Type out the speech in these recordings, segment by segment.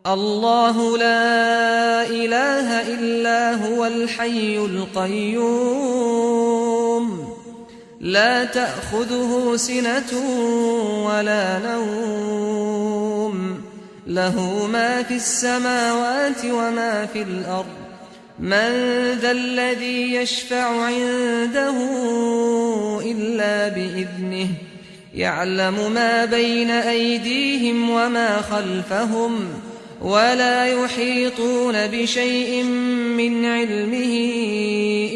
الله لا إله إلا هو الحي القيوم لا تأخذه سنة ولا نوم له ما في السماوات وما في الأرض من ذا الذي يشفع عنده إلا بإذنه يعلم ما بين أيديهم وما خلفهم ولا يحيطون بشيء من علمه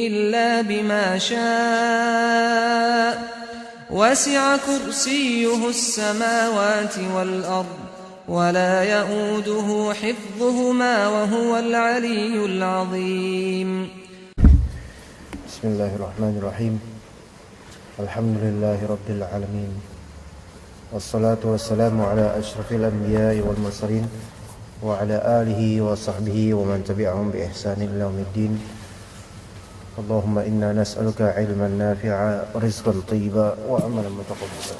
إلا بما شاء وسع كرسيه السماوات والأرض ولا يؤوده حفظهما وهو العلي العظيم بسم الله الرحمن الرحيم الحمد لله رب العالمين والصلاة والسلام على أشرف الأنبياء والمرسلين وعلى آله وصحبه ومن تبعهم بإحسان إلى يوم الدين اللهم إنا نسألك علما نافعا ورزقا طيبا وعملا متقبلا.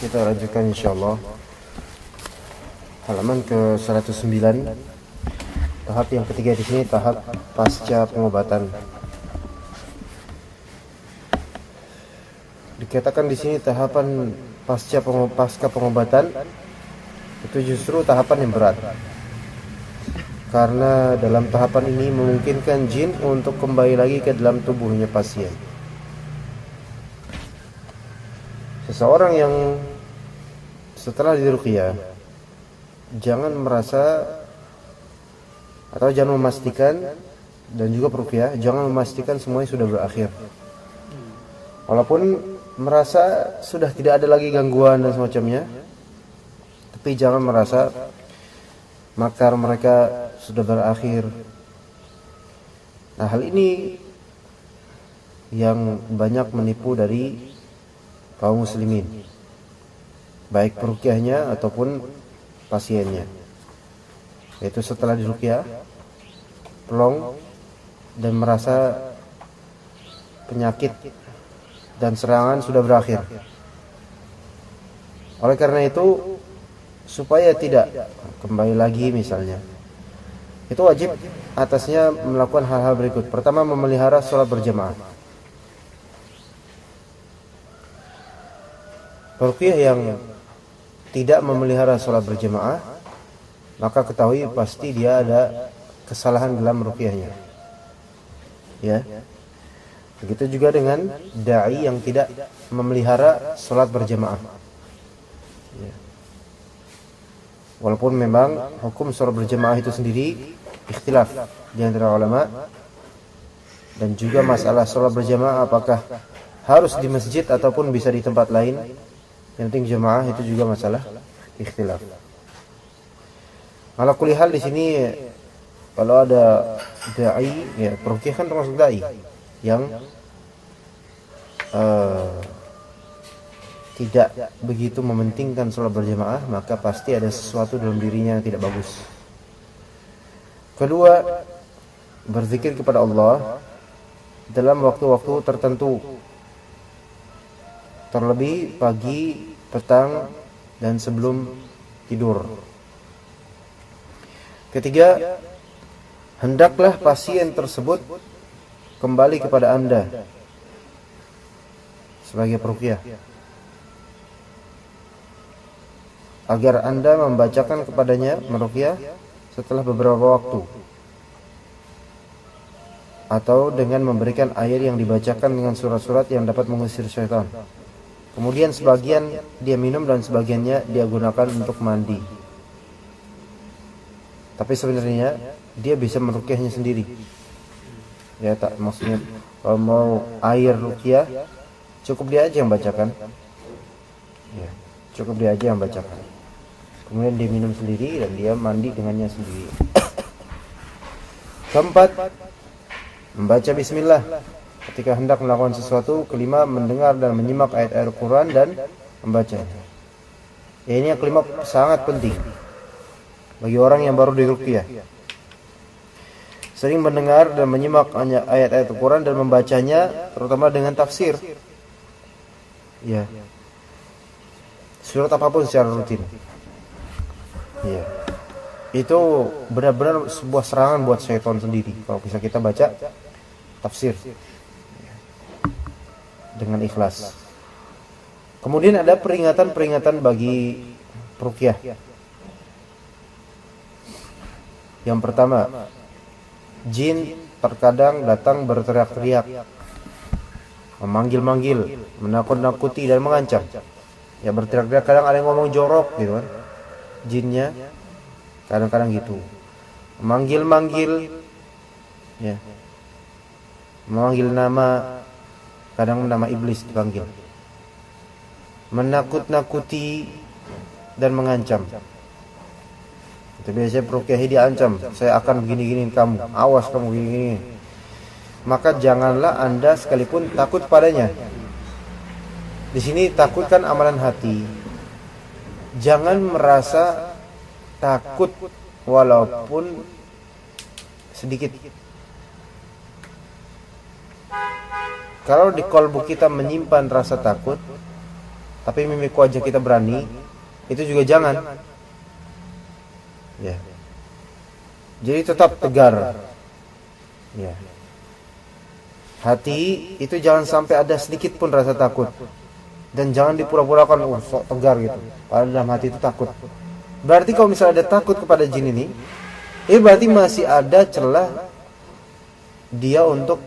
Kita lanjutkan insyaallah halaman ke 109. Tahap yang ketiga di sini tahap pasca pengobatan. Dikatakan di sini tahapan pasca pengobatan itu justru tahapan yang berat. Karena dalam tahapan ini memungkinkan jin untuk kembali lagi ke dalam tubuhnya pasien. Seseorang yang setelah diruqyah jangan merasa atau jangan memastikan, dan juga peruqyah jangan memastikan semuanya sudah berakhir. Walaupun merasa sudah tidak ada lagi gangguan dan semacamnya, tapi jangan merasa makar mereka sudah berakhir. Nah, hal ini yang banyak menipu dari kaum muslimin, baik peruqyahnya ataupun pasiennya. Yaitu setelah diruqyah plong dan merasa penyakit dan serangan sudah berakhir. Oleh karena itu, supaya tidak kembali lagi misalnya, itu wajib atasnya melakukan hal-hal berikut. Pertama, memelihara sholat berjamaah. Peruqyah yang tidak memelihara sholat berjamaah, maka ketahui pasti dia ada kesalahan dalam ruqyahnya. Ya. Begitu juga dengan dai yang tidak memelihara sholat berjamaah. Ya. Walaupun memang hukum sholat berjamaah itu sendiri ikhtilaf di antara ulama, dan juga masalah sholat berjamaah apakah harus di masjid ataupun bisa di tempat lain. Yang penting jamaah itu juga masalah ikhtilaf. Ala kulli hal di sini kalau ada dai, ya peruqyah kan termasuk dai yang tidak begitu mementingkan sholat berjamaah, maka pasti ada sesuatu dalam dirinya yang tidak bagus. Kedua, berzikir kepada Allah dalam waktu-waktu tertentu, terlebih pagi, petang, dan sebelum tidur. Ketiga, hendaklah pasien tersebut kembali kepada Anda sebagai peruqyah, agar Anda membacakan kepadanya meruqyah setelah beberapa waktu, atau dengan memberikan air yang dibacakan dengan surat-surat yang dapat mengusir syaitan. Kemudian sebagian dia minum dan sebagiannya dia gunakan untuk mandi. Tapi sebenarnya dia bisa meruqyahnya sendiri. Ya, tak maksudnya kalau mau air ruqyah cukup dia aja yang bacakan. Ya, cukup dia aja yang bacakan. Kemudian dia minum sendiri dan dia mandi dengannya sendiri. Keempat, membaca bismillah ketika hendak melakukan sesuatu. Kelima, mendengar dan menyimak ayat-ayat Al-Quran dan membacanya. Ya, ini yang kelima sangat penting. bagi orang yang baru diruqyah. Sering mendengar dan menyimak ayat-ayat Al-Quran dan membacanya, terutama dengan tafsir. Ya. Surat apapun secara rutin. Ya. Itu benar-benar sebuah serangan buat syaitan sendiri kalau bisa kita baca tafsir dengan ikhlas. Kemudian ada peringatan-peringatan bagi ruqyah. Yang pertama, jin terkadang datang berteriak-teriak, memanggil-manggil, menakut-nakuti dan mengancam. Ya, berteriak-teriak, kadang ada yang ngomong jorok gitu kan. Jinnya kadang-kadang gitu. Memanggil-manggil, ya. Memanggil nama, kadang nama iblis dipanggil. Menakut-nakuti dan mengancam. Itu biasanya peruqyah diancam, saya akan begini-giniin kamu, awas kamu begini-gini. Maka janganlah Anda sekalipun takut padanya. Di sini takutkan amalan hati. Jangan merasa takut walaupun sedikit. Kalau di kalbu kita menyimpan rasa takut, tapi mimik wajah kita berani, itu juga jangan. Ya. Jadi tetap tegar. Ya. Hati itu jangan sampai ada sedikit pun rasa takut. Dan jangan dipura-purakan sok tegar gitu. Padahal dalam hati itu takut. Berarti kalau misalnya ada takut kepada jin ini, berarti masih ada celah dia untuk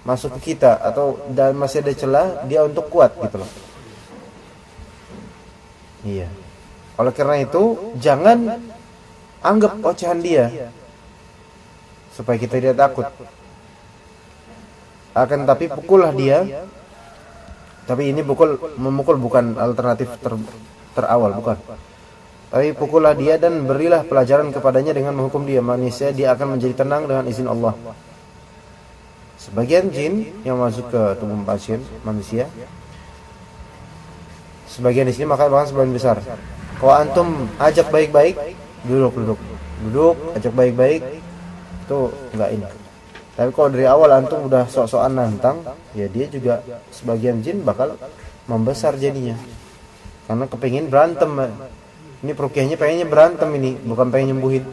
masuk ke kita, atau dan masih ada celah dia untuk kuat gitu loh. Iya. Oleh karena itu, jangan anggap ocehan dia supaya kita tidak takut. Akan tapi pukullah dia. Tapi ini memukul bukan alternatif terawal, bukan. Tapi pukullah dia dan berilah pelajaran kepadanya dengan menghukum dia. Manusia dia akan menjadi tenang dengan izin Allah. Sebagian jin yang masuk ke tubuh pasien manusia, sebagian di sini makan sebagian besar. Kalau antum ajak baik-baik, duduk, ajak baik-baik, itu enggak ini. Tapi kalau dari awal antum udah sok-sokan nantang, ya dia juga sebagian jin bakal membesar jadinya. Karena kepengin berantem. Ini peruqyahnya pengennya berantem ini, bukan pengen nyembuhin.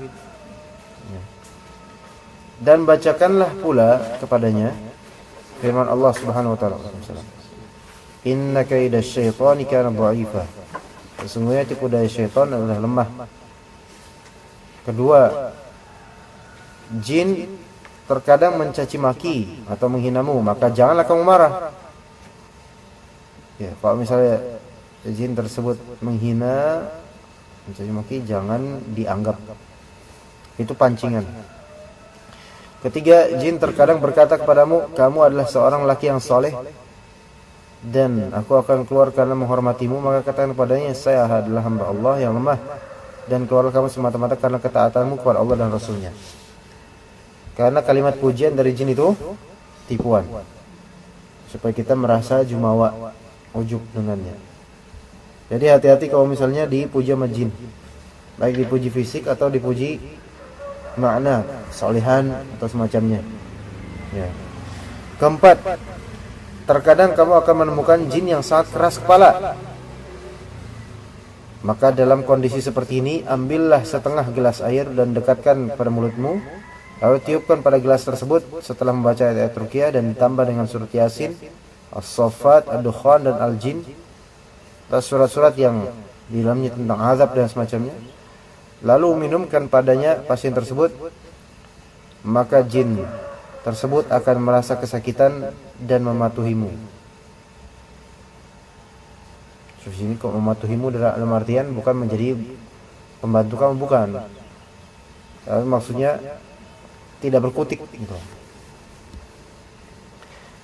Dan bacakanlah pula kepadanya firman Allah Subhanahu wa taala. Inna kaida syaitani kana dha'ifa. Sesungguhnya tipu daya syaitan adalah lemah. Kedua, jin terkadang mencaci maki atau menghinamu, maka janganlah kamu marah. Ya, kalau misalnya jin tersebut menghina, mencaci maki, jangan dianggap itu pancingan. Ketiga, jin terkadang berkata kepadamu, kamu adalah seorang laki yang soleh dan aku akan keluar karena menghormatimu. Maka katakan kepadanya, saya adalah hamba Allah yang lemah, dan keluarlah kamu semata-mata karena ketaatanmu kepada Allah dan Rasulnya. Karena kalimat pujian dari jin itu tipuan, supaya kita merasa jumawa, ujub dengannya. Jadi hati-hati kalau misalnya dipuji sama jin, baik dipuji fisik atau dipuji makna, solehan atau semacamnya. Ya. Keempat, terkadang kamu akan menemukan jin yang sangat keras kepala. Maka dalam kondisi seperti ini, ambillah setengah gelas air dan dekatkan pada mulutmu, lalu tiupkan pada gelas tersebut setelah membaca ayat-ayat ruqyah dan ditambah dengan surat Yasin, As-Saffat, Ad-Dukhan dan Al-Jin, dan surat-surat yang di dalamnya tentang azab dan semacamnya. Lalu minumkan padanya pasien tersebut, maka jin tersebut akan merasa kesakitan dan mematuhimu. Terus ini kok mematuhimu dalam artian bukan menjadi pembantu kamu, bukan. Tapi maksudnya tidak berkutik gitu.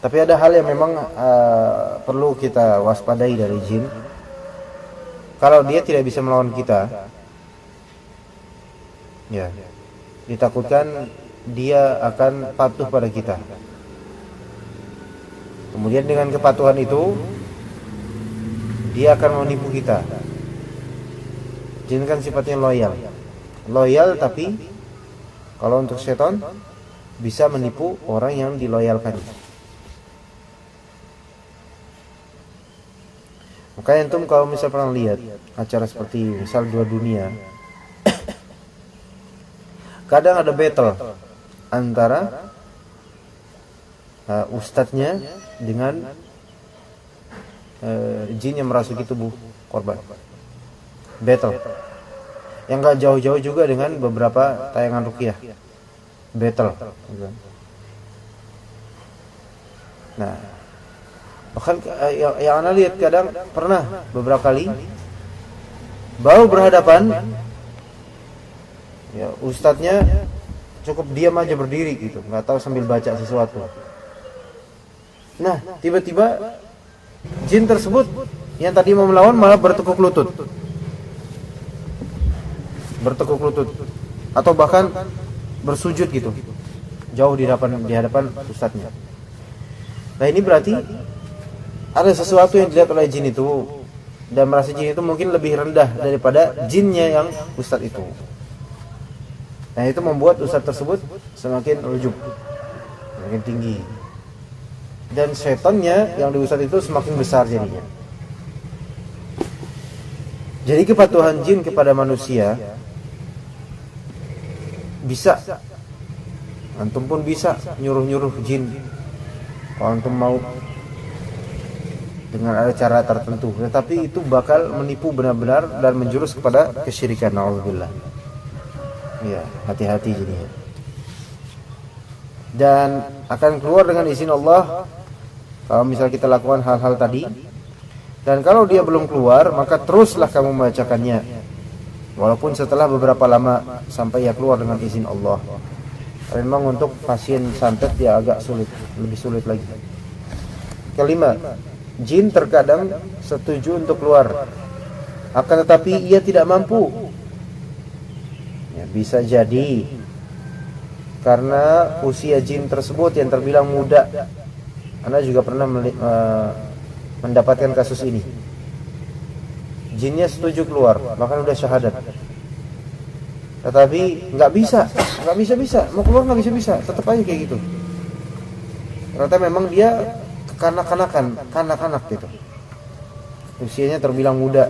Tapi ada hal yang memang perlu kita waspadai dari jin. Kalau dia tidak bisa melawan kita, ya, ditakutkan dia akan patuh pada kita. Kemudian dengan kepatuhan itu dia akan menipu kita. Jin kan sifatnya loyal. loyal, tapi kalau untuk setan bisa menipu orang yang diloyalkan. Makanya antum kalau misal pernah lihat acara seperti misal Dua Dunia, kadang ada battle antara ustadznya dengan jin yang merasuki tubuh korban. Battle yang gak jauh-jauh juga dengan beberapa tayangan ruqyah. Battle. Nah, bahkan yang anda lihat kadang pernah beberapa kali baru berhadapan, ya ustadznya cukup diam aja berdiri gitu, nggak tahu sambil baca sesuatu. Nah, tiba-tiba jin tersebut yang tadi mau melawan malah bertekuk lutut atau bahkan bersujud gitu, jauh di hadapan ustadznya. Nah, ini berarti ada sesuatu yang dilihat oleh jin itu, dan merasa jin itu mungkin lebih rendah daripada jinnya yang ustadz itu. Nah, itu membuat ustadz tersebut semakin ujub, semakin tinggi, dan setannya yang di ustadz itu semakin besar jadinya. Jadi kepatuhan jin kepada manusia bisa, antum pun bisa nyuruh-nyuruh jin kalau antum mau dengan ada cara tertentu, tetapi itu bakal menipu benar-benar dan menjurus kepada kesyirikan. Nauzubillah. Ya, hati-hati jadinya. Dan akan keluar dengan izin Allah kalau misal kita lakukan hal-hal tadi. Dan kalau dia belum keluar, maka teruslah kamu membacakannya, walaupun setelah beberapa lama sampai ia keluar dengan izin Allah. Memang untuk pasien santet ya agak sulit, lebih sulit lagi. Kelima, jin terkadang setuju untuk keluar, akan tetapi ia tidak mampu. Ya, bisa jadi karena usia jin tersebut yang terbilang muda. Anda juga pernah mendapatkan kasus ini. Jinnya setuju keluar, bahkan udah syahadat, tetapi nggak bisa, mau keluar nggak bisa, tetap aja kayak gitu. Ternyata memang dia kanak-kanak gitu, usianya terbilang muda,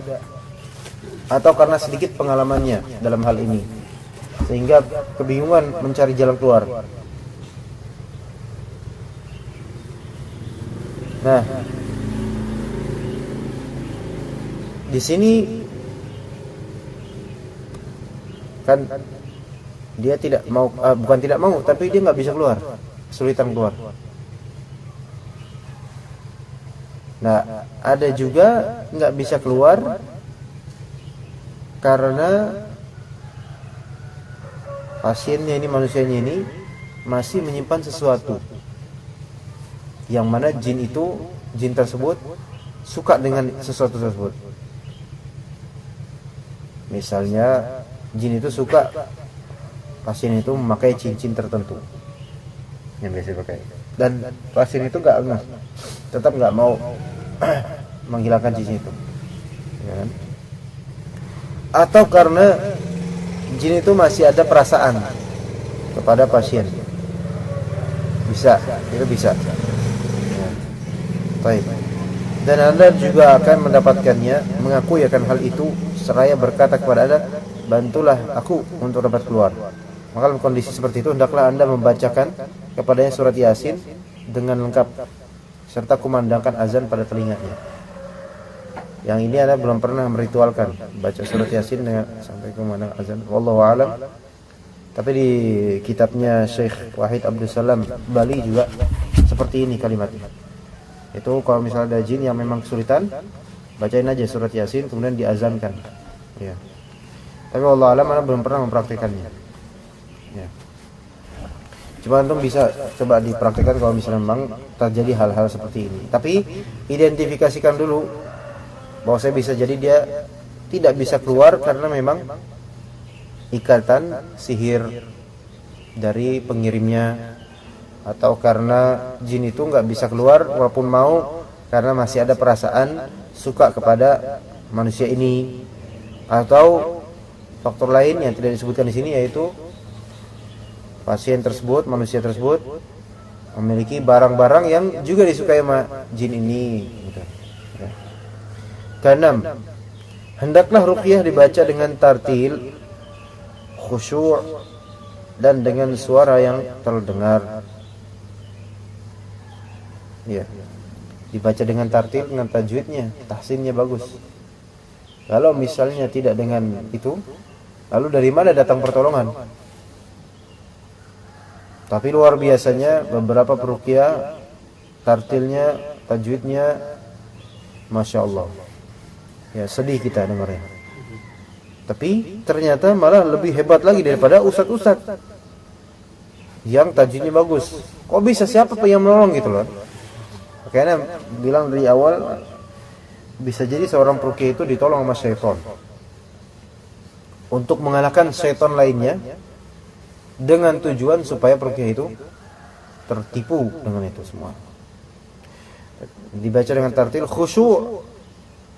atau karena sedikit pengalamannya dalam hal ini, sehingga kebingungan mencari jalan keluar. Nah, di sini kan dia tidak mau, bukan tidak mau, tapi dia nggak bisa keluar, kesulitan keluar. Nah, ada juga nggak bisa keluar karena pasiennya ini, manusianya ini masih menyimpan sesuatu yang mana jin tersebut suka dengan sesuatu tersebut. Misalnya jin itu suka pasien itu memakai cincin tertentu yang biasa dipakai, dan pasien itu nggak ngeh, tetap nggak mau menghilangkan cincin itu, ya kan? Atau karena jin itu masih ada perasaan kepada pasien, itu bisa. Ya. Baik. Dan Anda juga akan mendapatkannya mengakui akan hal itu seraya berkata kepada Anda, bantulah aku untuk dapat keluar. Maka dalam kondisi seperti itu hendaklah Anda membacakan kepadanya surat Yasin dengan lengkap serta kumandangkan azan pada telinganya. Yang ini Anda belum pernah meritualkan baca surat Yasin dengan sampai kumandang azan. Wallahu a'lam. Tapi di kitabnya Syekh Wahid Abdul Salam Bali juga seperti ini kalimatnya. Itu kalau misalnya ada jin yang memang kesulitan, bacain aja surat Yasin kemudian diazankan. Ya. Tapi wallahu a'lam, Anda belum pernah mempraktikannya. Ya. Coba antum bisa coba dipraktikkan kalau misalnya memang terjadi hal-hal seperti ini. Tapi identifikasikan dulu bahwa saya bisa jadi dia tidak bisa keluar karena memang ikatan sihir dari pengirimnya, atau karena jin itu nggak bisa keluar walaupun mau karena masih ada perasaan suka kepada manusia ini, atau faktor lain yang tidak disebutkan di sini, yaitu pasien tersebut, manusia tersebut memiliki barang-barang yang juga disukai sama jin ini gitu. Ya. Keenam, hendaklah ruqyah dibaca dengan tartil, khusyuk, dan dengan suara yang terdengar. Ya. Dibaca dengan tartil, dengan tajwidnya, tahsinnya bagus. Kalau misalnya tidak dengan itu, lalu dari mana datang pertolongan? Tapi luar biasanya beberapa peruqyah tartilnya, tajwidnya Masya Allah. Ya, sedih kita dengarnya. Tapi ternyata malah lebih hebat lagi daripada ustadz-ustadz yang tajwidnya bagus. Kok bisa, siapa yang menolong gitu loh. Makanya bilang dari awal, bisa jadi seorang peruqyah itu ditolong sama syaitan untuk mengalahkan syaitan lainnya, dengan tujuan supaya peruqyah itu tertipu dengan itu semua. Dibaca dengan tartil, khusyuk.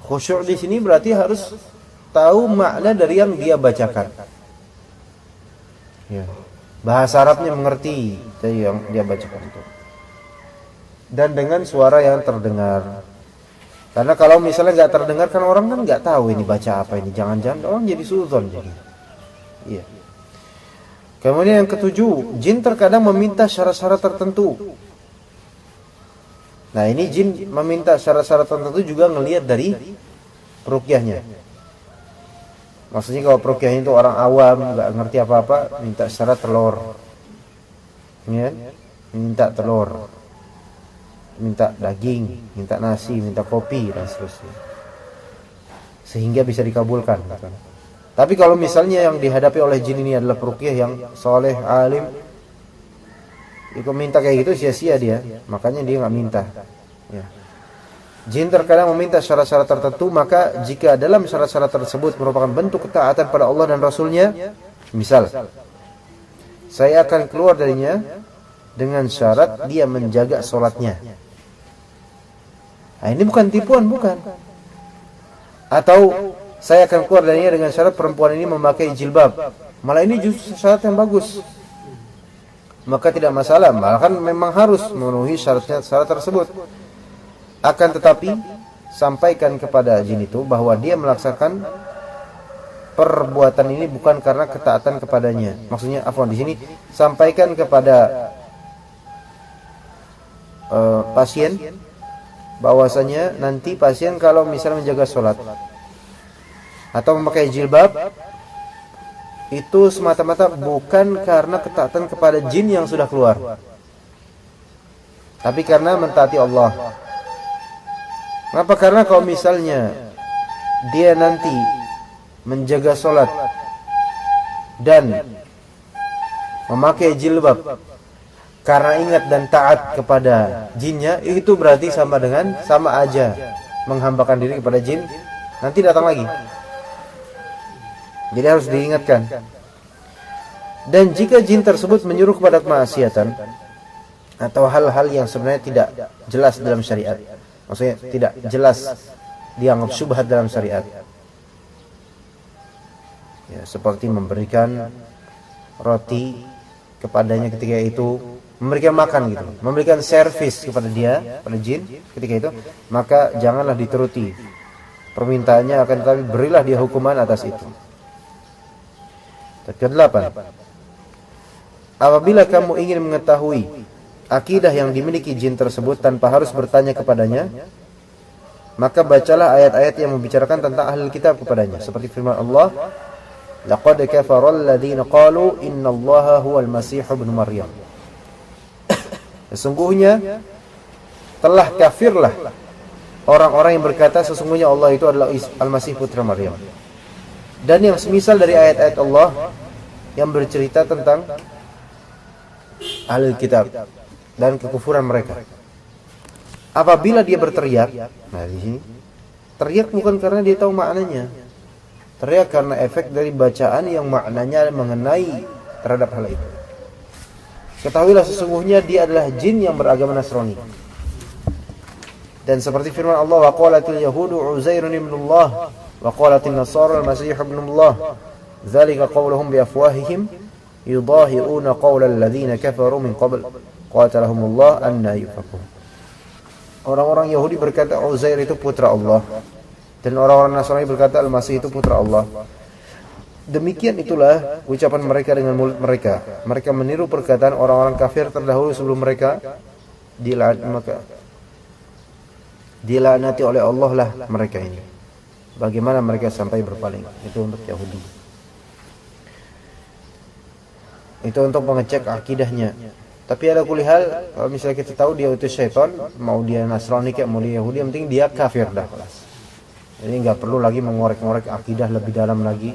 Khusyuk di sini berarti harus tahu makna dari yang dia bacakan. Ya. Bahasa Arabnya mengerti dari yang dia bacakan itu. Dan dengan suara yang terdengar. Karena kalau misalnya nggak terdengar, kan orang kan nggak tahu ini baca apa ini. Jangan-jangan orang jadi suudzon jadi. Iya. Kemudian yang ketujuh, jin terkadang meminta syarat-syarat tertentu. Nah, ini jin meminta syarat-syarat tertentu juga ngelihat dari peruqyahnya. Maksudnya kalau peruqyahnya itu orang awam, nggak ngerti apa-apa, minta syarat telur. Ya, minta telur. Minta daging, minta nasi, minta kopi, dan seterusnya. Sehingga bisa dikabulkan. Tapi kalau misalnya yang dihadapi oleh jin ini adalah peruqyah yang soleh, alim, itu minta kayak gitu sia-sia dia. Makanya dia nggak minta. Ya. Jin terkadang meminta syarat-syarat tertentu, maka jika dalam syarat-syarat tersebut merupakan bentuk ketaatan pada Allah dan Rasulnya, misal, saya akan keluar darinya dengan syarat dia menjaga sholatnya. Nah, ini bukan tipuan, bukan. Atau saya akan keluar darinya dengan syarat perempuan ini memakai jilbab. Malah ini justru syarat yang bagus. Maka tidak masalah, bahkan memang harus memenuhi syarat tersebut. Akan tetapi sampaikan kepada jin itu bahwa dia melaksanakan perbuatan ini bukan karena ketaatan kepadanya. Maksudnya di sini sampaikan kepada pasien bahwasanya nanti pasien kalau misalnya menjaga sholat atau memakai jilbab itu semata-mata bukan karena ketaatan kepada jin yang sudah keluar, tapi karena mentaati Allah. Kenapa? Karena kalau misalnya dia nanti menjaga sholat dan memakai jilbab karena ingat dan taat kepada jinnya, itu berarti sama aja menghambakan diri kepada jin, nanti datang lagi. Jadi harus diingatkan. Dan jika jin tersebut menyuruh kepada kemaksiatan atau hal-hal yang sebenarnya tidak jelas dalam syariat, maksudnya tidak jelas dianggap syubhat dalam syariat, ya, seperti memberikan roti kepadanya ketika itu, memberikan makan gitu, memberikan servis kepada dia, pada jin ketika itu, maka janganlah dituruti permintaannya, akan tetapi berilah dia hukuman atas itu. Ke-8, apabila kamu ingin mengetahui akidah yang dimiliki jin tersebut tanpa harus bertanya kepadanya, maka bacalah ayat-ayat yang membicarakan tentang ahli kitab kepadanya, seperti firman Allah, laqad kafara alladziina qalu innallaha huwal masih ibnu maryam. Sesungguhnya telah kafirlah orang-orang yang berkata sesungguhnya Allah itu adalah Al-Masih putra Maryam. Dan yang semisal dari ayat-ayat Allah yang bercerita tentang ahli kitab dan kekufuran mereka. Apabila dia berteriak, nah di sini teriak bukan karena dia tahu maknanya, teriak karena efek dari bacaan yang maknanya mengenai terhadap hal itu. Ketahuilah sesungguhnya dia adalah jin yang beragama Nasrani. Dan seperti firman Allah, wa qalatil yahudu Uzairun ibnullah wa qalatin nasara al-Masih ibnullah. dzalika qauluhum bi afwahihim yudahi'una qaulal ladzina kafaru min qabl qatalahumullah anna yufakun. Orang-orang Yahudi berkata Uzair itu putra Allah, dan orang-orang Nasrani berkata Al-Masih itu putra Allah. Demikian itulah ucapan mereka dengan mulut mereka. Mereka meniru perkataan orang-orang kafir terdahulu sebelum mereka. Dilaknati oleh Allah lah mereka ini. Bagaimana mereka sampai berpaling. Itu untuk Yahudi. Itu untuk mengecek akidahnya. Tapi ada kulihal, kalau misalnya kita tahu dia utus syaitan, mau dia Nasrani kayak mau dia Yahudi, yang penting dia kafir dah. Jadi nggak perlu lagi mengorek-ngorek akidah lebih dalam lagi.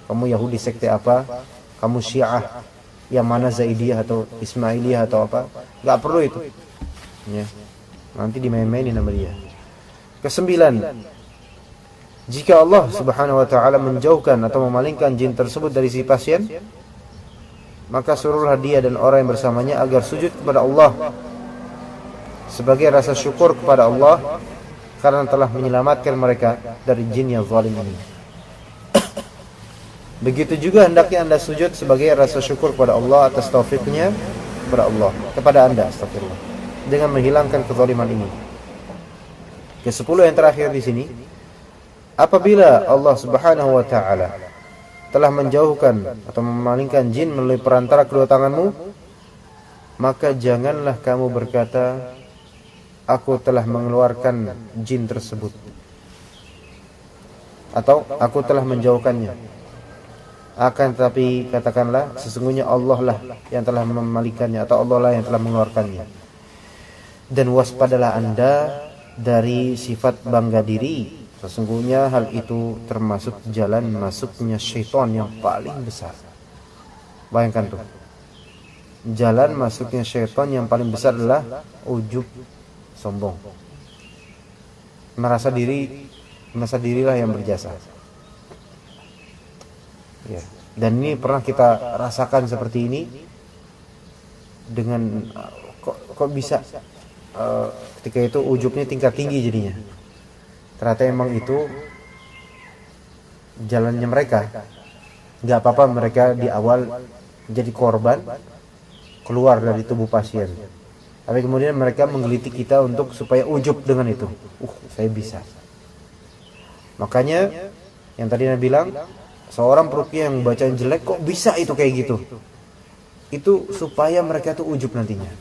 Kamu Yahudi sekte apa? Kamu Syiah yang mana, Zaidiyah atau Ismailiyah atau apa? Nggak perlu itu. Ya. Nanti dimain-mainin nama dia. Kesembilan, jika Allah Subhanahu wa taala menjauhkan atau memalingkan jin tersebut dari si pasien, maka suruhlah dia dan orang yang bersamanya agar sujud kepada Allah sebagai rasa syukur kepada Allah karena telah menyelamatkan mereka dari jin yang zalim ini. Begitu juga hendaknya Anda sujud sebagai rasa syukur kepada Allah atas taufiknya kepada Anda, astagfirullah, dengan menghilangkan kezaliman ini. Ke-10 yang terakhir di sini, apabila Allah Subhanahu wa taala telah menjauhkan atau memalingkan jin melalui perantara kedua tanganmu, maka janganlah kamu berkata, aku telah mengeluarkan jin tersebut, atau aku telah menjauhkannya. Akan tetapi katakanlah, sesungguhnya Allah lah yang telah memalingkannya, atau Allah lah yang telah mengeluarkannya. Dan waspadalah Anda dari sifat bangga diri. Sesungguhnya hal itu termasuk jalan masuknya syaitan yang paling besar. Bayangkan tuh, jalan masuknya syaitan yang paling besar adalah ujub, sombong, merasa dirilah yang berjasa. Ya. Dan ini pernah kita rasakan seperti ini dengan kok bisa ketika itu ujubnya tingkat tinggi jadinya. Ternyata emang itu jalannya mereka. Gak apa-apa mereka di awal jadi korban, keluar dari tubuh pasien. Tapi kemudian mereka menggelitik kita untuk supaya ujub dengan itu. Saya bisa. Makanya yang tadi Nabi bilang, seorang peruqyah yang bacaan jelek kok bisa itu kayak gitu. Itu supaya mereka tuh ujub nantinya.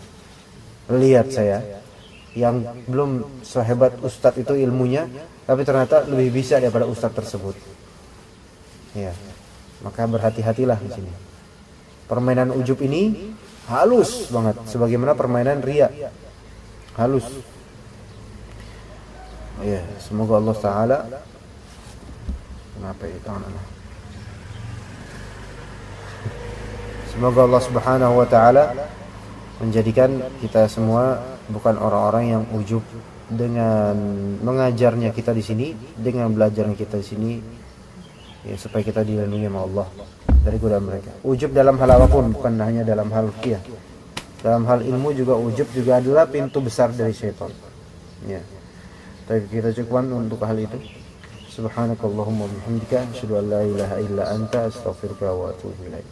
Lihat saya yang belum sehebat ustadz itu ilmunya, tapi ternyata lebih bisa daripada ustadz tersebut. Ya. Maka berhati-hatilah di sini. Permainan ujub ini halus banget, sebagaimana permainan riya. Halus. Ya, semoga Allah taala semoga Allah Subhanahu wa taala menjadikan kita semua bukan orang-orang yang ujub dengan mengajarnya kita di sini, dengan belajarnya kita di sini, ya, supaya kita dilindungi sama Allah dari godaan mereka. Ujub dalam hal apapun, bukan hanya dalam hal ruqyah. Dalam hal ilmu juga ujub juga adalah pintu besar dari syaitan. Ya. Tapi kita cukupkan untuk hal itu. Subhanakallahumma wa bihamdika asyhadu an la ilaha illa anta astaghfiruka wa atubu ilaik.